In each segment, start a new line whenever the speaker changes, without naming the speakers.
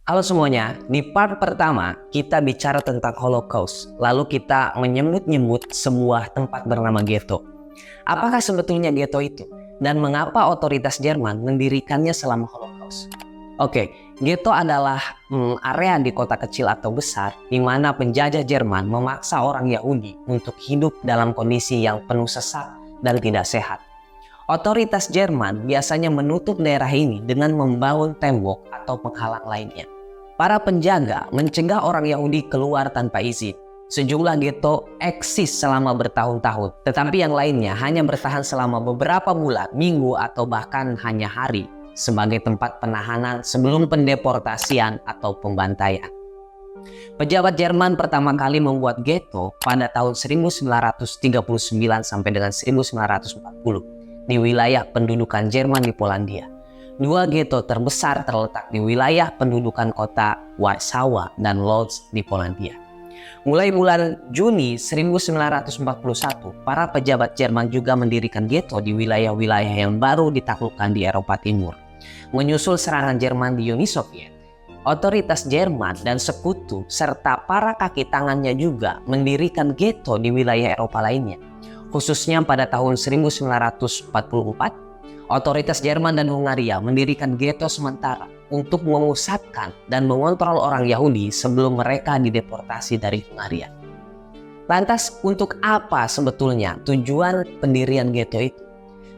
Halo semuanya, di part pertama kita bicara tentang Holocaust, lalu kita menyebut-nyebut sebuah tempat bernama ghetto. Apakah sebetulnya ghetto itu? Dan mengapa otoritas Jerman mendirikannya selama Holocaust? Oke, ghetto adalah area di kota kecil atau besar di mana penjajah Jerman memaksa orang Yahudi untuk hidup dalam kondisi yang penuh sesak dan tidak sehat. Otoritas Jerman biasanya menutup daerah ini dengan membangun tembok atau penghalang lainnya. Para penjaga mencegah orang Yahudi keluar tanpa izin. Sejumlah ghetto eksis selama bertahun-tahun, tetapi yang lainnya hanya bertahan selama beberapa bulan, minggu, atau bahkan hanya hari sebagai tempat penahanan sebelum pendeportasian atau pembantaian. Pejabat Jerman pertama kali membuat ghetto pada tahun 1939 sampai dengan 1940 di wilayah pendudukan Jerman di Polandia. Dua ghetto terbesar terletak di wilayah pendudukan kota Warsawa dan Lodz di Polandia. Mulai bulan Juni 1941, para pejabat Jerman juga mendirikan ghetto di wilayah-wilayah yang baru ditaklukkan di Eropa Timur. Menyusul serangan Jerman di Uni Soviet, otoritas Jerman dan sekutu serta para kaki tangannya juga mendirikan ghetto di wilayah Eropa lainnya. Khususnya pada tahun 1944, otoritas Jerman dan Hungaria mendirikan ghetto sementara untuk memusatkan dan mengontrol orang Yahudi sebelum mereka dideportasi dari Hungaria. Lantas untuk apa sebetulnya tujuan pendirian ghetto itu?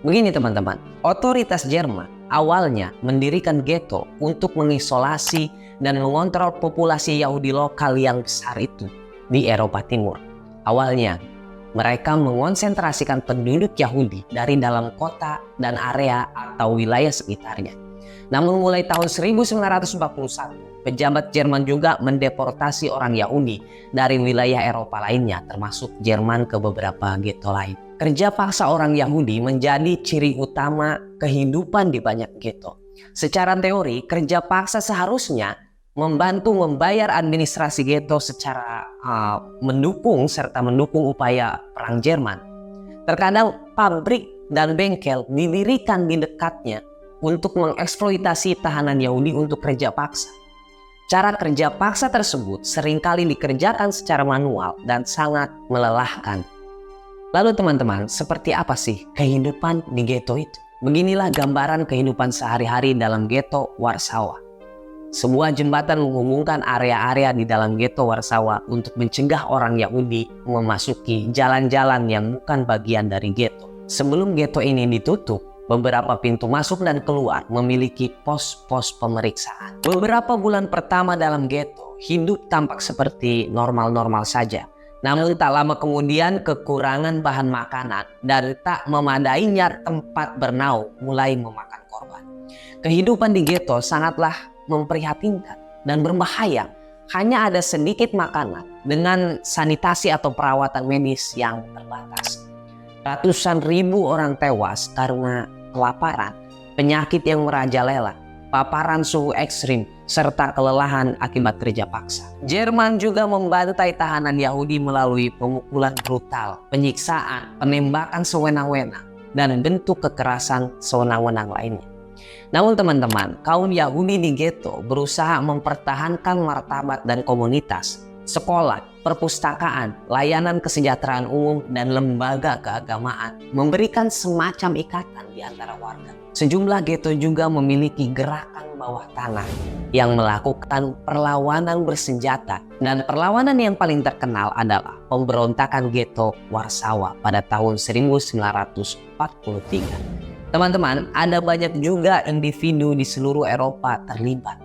Begini teman-teman, otoritas Jerman awalnya mendirikan ghetto untuk mengisolasi dan mengontrol populasi Yahudi lokal yang besar itu di Eropa Timur. Awalnya, mereka mengonsentrasikan penduduk Yahudi dari dalam kota dan area atau wilayah sekitarnya. Namun mulai tahun 1941, pejabat Jerman juga mendeportasi orang Yahudi dari wilayah Eropa lainnya, termasuk Jerman ke beberapa ghetto lain. Kerja paksa orang Yahudi menjadi ciri utama kehidupan di banyak ghetto. Secara teori, kerja paksa seharusnya membantu membayar administrasi ghetto secara mendukung upaya perang Jerman. Terkadang pabrik dan bengkel didirikan di dekatnya untuk mengeksploitasi tahanan Yahudi untuk kerja paksa. Cara kerja paksa tersebut seringkali dikerjakan secara manual dan sangat melelahkan. Lalu teman-teman, seperti apa sih kehidupan di ghetto itu? Beginilah gambaran kehidupan sehari-hari dalam ghetto Warsawa. Sebuah jembatan menghubungkan area-area di dalam ghetto Warsawa untuk mencegah orang Yahudi memasuki jalan-jalan yang bukan bagian dari ghetto. Sebelum ghetto ini ditutup, beberapa pintu masuk dan keluar memiliki pos-pos pemeriksaan. Beberapa bulan pertama dalam ghetto, hidup tampak seperti normal-normal saja. Namun tak lama kemudian kekurangan bahan makanan dan tak memadainya tempat bernaung mulai memakan korban. Kehidupan di ghetto sangatlah memprihatinkan dan berbahaya. Hanya ada sedikit makanan dengan sanitasi atau perawatan medis yang terbatas. Ratusan ribu orang tewas karena kelaparan, penyakit yang merajalela, paparan suhu ekstrim, serta kelelahan akibat kerja paksa. Jerman juga membantai tahanan Yahudi melalui pemukulan brutal, penyiksaan, penembakan sewenang-wenang, dan bentuk kekerasan sewenang-wenang lainnya. Namun teman-teman, kaum Yahudi di ghetto berusaha mempertahankan martabat dan komunitas, sekolah, perpustakaan, layanan kesejahteraan umum, dan lembaga keagamaan, memberikan semacam ikatan di antara warga. Sejumlah ghetto juga memiliki gerakan bawah tanah yang melakukan perlawanan bersenjata, dan perlawanan yang paling terkenal adalah pemberontakan ghetto Warsawa pada tahun 1943. Teman-teman, ada banyak juga individu di seluruh Eropa terlibat.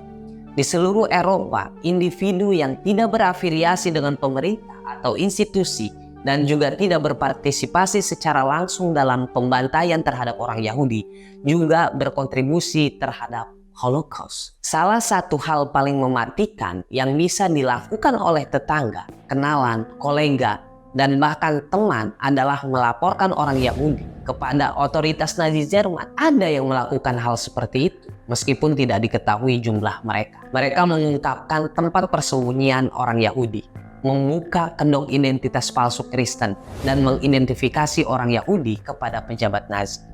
Di seluruh Eropa, individu yang tidak berafiliasi dengan pemerintah atau institusi dan juga tidak berpartisipasi secara langsung dalam pembantaian terhadap orang Yahudi juga berkontribusi terhadap Holocaust. Salah satu hal paling mematikan yang bisa dilakukan oleh tetangga, kenalan, kolega, dan bahkan teman adalah melaporkan orang Yahudi kepada otoritas Nazi Jerman. Ada yang melakukan hal seperti itu meskipun tidak diketahui jumlah mereka. Mereka mengungkapkan tempat persembunyian orang Yahudi, membuka kedok identitas palsu Kristen, dan mengidentifikasi orang Yahudi kepada pejabat Nazi.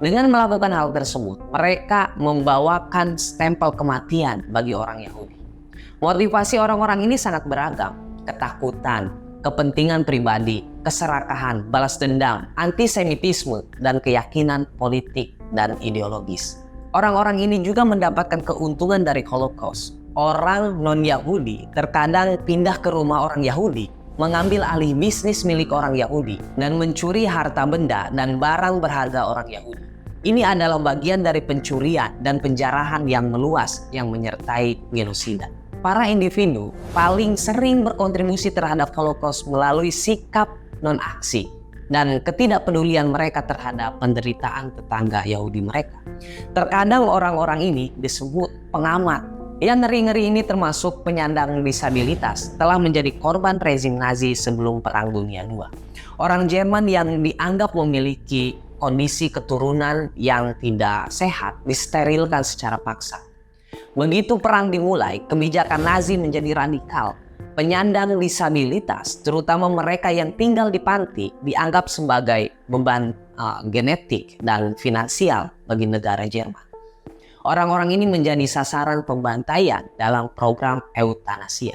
Dengan melakukan hal tersebut, mereka membawakan stempel kematian bagi orang Yahudi. Motivasi orang-orang ini sangat beragam: ketakutan, kepentingan pribadi, keserakahan, balas dendam, antisemitisme, dan keyakinan politik dan ideologis. Orang-orang ini juga mendapatkan keuntungan dari Holocaust. Orang non-Yahudi terkadang pindah ke rumah orang Yahudi, mengambil alih bisnis milik orang Yahudi, dan mencuri harta benda dan barang berharga orang Yahudi. Ini adalah bagian dari pencurian dan penjarahan yang meluas yang menyertai genosida. Para individu paling sering berkontribusi terhadap Holocaust melalui sikap non-aksi dan ketidakpedulian mereka terhadap penderitaan tetangga Yahudi mereka. Terkadang orang-orang ini disebut pengamat. Yang ngeri-ngeri ini termasuk penyandang disabilitas, telah menjadi korban rezim Nazi sebelum Perang Dunia II. Orang Jerman yang dianggap memiliki kondisi keturunan yang tidak sehat disterilkan secara paksa. Begitu perang dimulai, kebijakan Nazi menjadi radikal. Penyandang disabilitas, terutama mereka yang tinggal di panti, dianggap sebagai beban genetik dan finansial bagi negara Jerman. Orang-orang ini menjadi sasaran pembantaian dalam program eutanasia.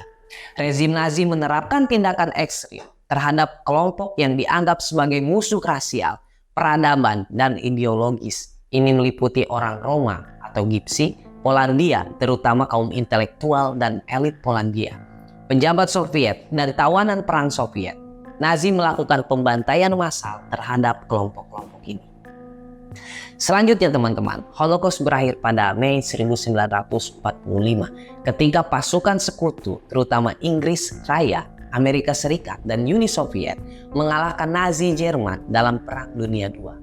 Rezim Nazi menerapkan tindakan ekstrim terhadap kelompok yang dianggap sebagai musuh rasial, peradaban, dan ideologis. Ini meliputi orang Roma atau Gypsy, Polandia, terutama kaum intelektual dan elit Polandia, pejabat Soviet, dan tawanan perang Soviet. Nazi melakukan pembantaian massal terhadap kelompok-kelompok ini. Selanjutnya teman-teman, Holocaust berakhir pada Mei 1945 ketika pasukan sekutu, terutama Inggris Raya, Amerika Serikat, dan Uni Soviet mengalahkan Nazi Jerman dalam Perang Dunia II.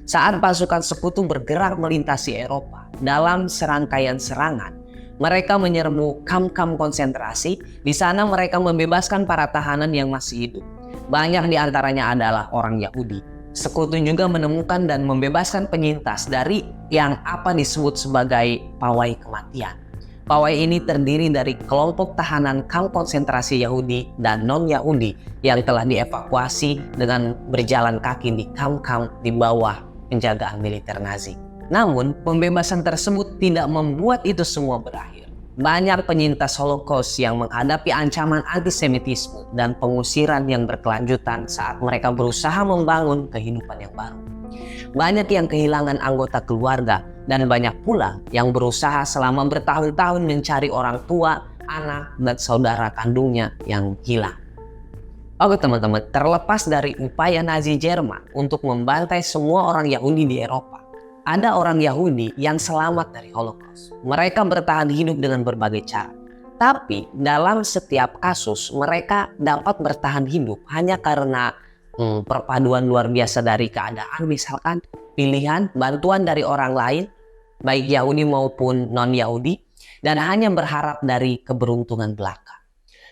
Saat pasukan sekutu bergerak melintasi Eropa dalam serangkaian serangan, mereka menyerbu kamp-kamp konsentrasi. Di sana mereka membebaskan para tahanan yang masih hidup. Banyak di antaranya adalah orang Yahudi. Sekutu juga menemukan dan membebaskan penyintas dari yang apa disebut sebagai pawai kematian. Pawai ini terdiri dari kelompok tahanan kamp konsentrasi Yahudi dan non-Yahudi yang telah dievakuasi dengan berjalan kaki di kamp-kamp di bawah penjagaan militer Nazi. Namun, pembebasan tersebut tidak membuat itu semua berakhir. Banyak penyintas Holocaust yang menghadapi ancaman antisemitisme dan pengusiran yang berkelanjutan saat mereka berusaha membangun kehidupan yang baru. Banyak yang kehilangan anggota keluarga dan banyak pula yang berusaha selama bertahun-tahun mencari orang tua, anak, dan saudara kandungnya yang hilang. Oke teman-teman, terlepas dari upaya Nazi Jerman untuk membantai semua orang Yahudi di Eropa, ada orang Yahudi yang selamat dari Holocaust. Mereka bertahan hidup dengan berbagai cara. Tapi dalam setiap kasus mereka dapat bertahan hidup hanya karena perpaduan luar biasa dari keadaan, misalkan pilihan, bantuan dari orang lain, baik Yahudi maupun non-Yahudi, dan hanya berharap dari keberuntungan belaka.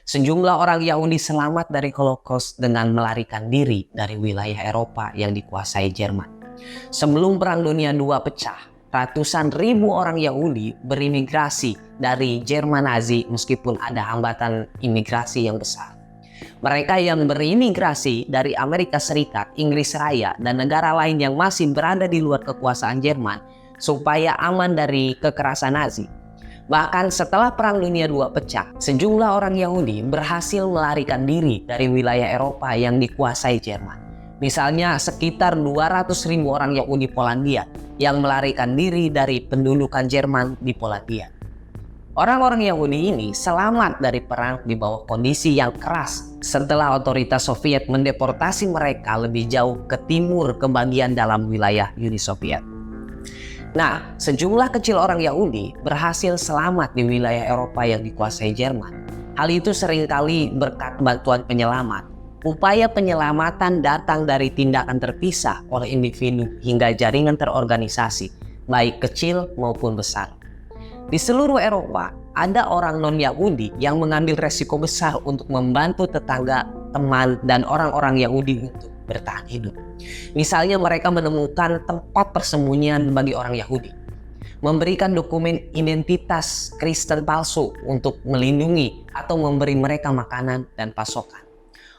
Sejumlah orang Yahudi selamat dari Holocaust dengan melarikan diri dari wilayah Eropa yang dikuasai Jerman. Sebelum Perang Dunia II pecah, ratusan ribu orang Yahudi berimigrasi dari Jerman Nazi meskipun ada hambatan imigrasi yang besar. Mereka yang berimigrasi dari Amerika Serikat, Inggris Raya, dan negara lain yang masih berada di luar kekuasaan Jerman supaya aman dari kekerasan Nazi. Bahkan setelah Perang Dunia II pecah, sejumlah orang Yahudi berhasil melarikan diri dari wilayah Eropa yang dikuasai Jerman. Misalnya sekitar 200.000 orang Yahudi Polandia yang melarikan diri dari pendudukan Jerman di Polandia. Orang-orang Yahudi ini selamat dari perang di bawah kondisi yang keras setelah otoritas Soviet mendeportasi mereka lebih jauh ke timur ke bagian dalam wilayah Uni Soviet. Nah, sejumlah kecil orang Yahudi berhasil selamat di wilayah Eropa yang dikuasai Jerman. Hal itu seringkali berkat bantuan penyelamat. Upaya penyelamatan datang dari tindakan terpisah oleh individu hingga jaringan terorganisasi, baik kecil maupun besar. Di seluruh Eropa, ada orang non-Yahudi yang mengambil resiko besar untuk membantu tetangga, teman, dan orang-orang Yahudi untuk bertahan hidup. Misalnya mereka menemukan tempat persembunyian bagi orang Yahudi, memberikan dokumen identitas Kristen palsu untuk melindungi atau memberi mereka makanan dan pasokan.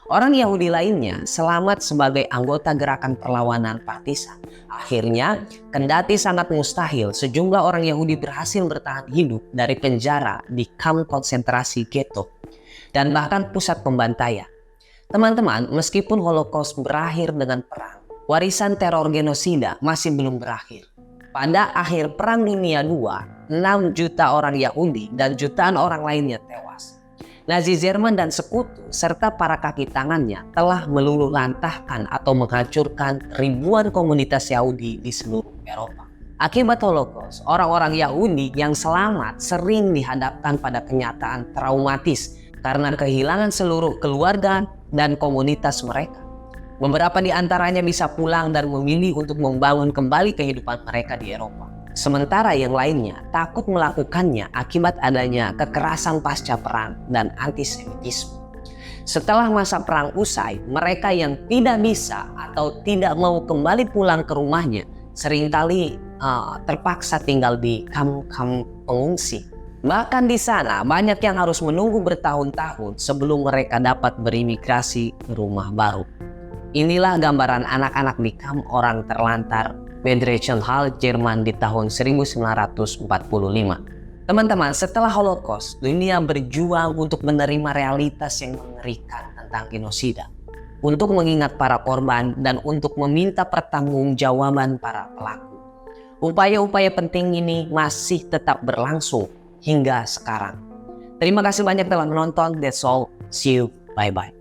Orang Yahudi lainnya selamat sebagai anggota gerakan perlawanan partisan. Akhirnya, kendati sangat mustahil, sejumlah orang Yahudi berhasil bertahan hidup dari penjara di kamp konsentrasi ghetto dan bahkan pusat pembantaian. Teman-teman, meskipun Holocaust berakhir dengan perang, warisan teror genosida masih belum berakhir. Pada akhir Perang Dunia II, 6 juta orang Yahudi dan jutaan orang lainnya tewas. Nazi Jerman dan sekutu serta para kaki tangannya telah meluluhlantahkan atau menghancurkan ribuan komunitas Yahudi di seluruh Eropa. Akibat Holocaust, orang-orang Yahudi yang selamat sering dihadapkan pada kenyataan traumatis karena kehilangan seluruh keluarga dan komunitas mereka. Beberapa di antaranya bisa pulang dan memilih untuk membangun kembali kehidupan mereka di Eropa. Sementara yang lainnya takut melakukannya akibat adanya kekerasan pasca perang dan antisemitisme. Setelah masa perang usai, mereka yang tidak bisa atau tidak mau kembali pulang ke rumahnya seringkali terpaksa tinggal di kamp-kamp pengungsi. Bahkan di sana banyak yang harus menunggu bertahun-tahun sebelum mereka dapat berimigrasi ke rumah baru. Inilah gambaran anak-anak di kamp orang terlantar Bedreichenhall, Jerman di tahun 1945. Teman-teman, setelah Holocaust, dunia berjuang untuk menerima realitas yang mengerikan tentang genosida, untuk mengingat para korban dan untuk meminta pertanggungjawaban para pelaku. Upaya-upaya penting ini masih tetap berlangsung hingga sekarang. Terima kasih banyak telah menonton. That's all. See you. Bye-bye.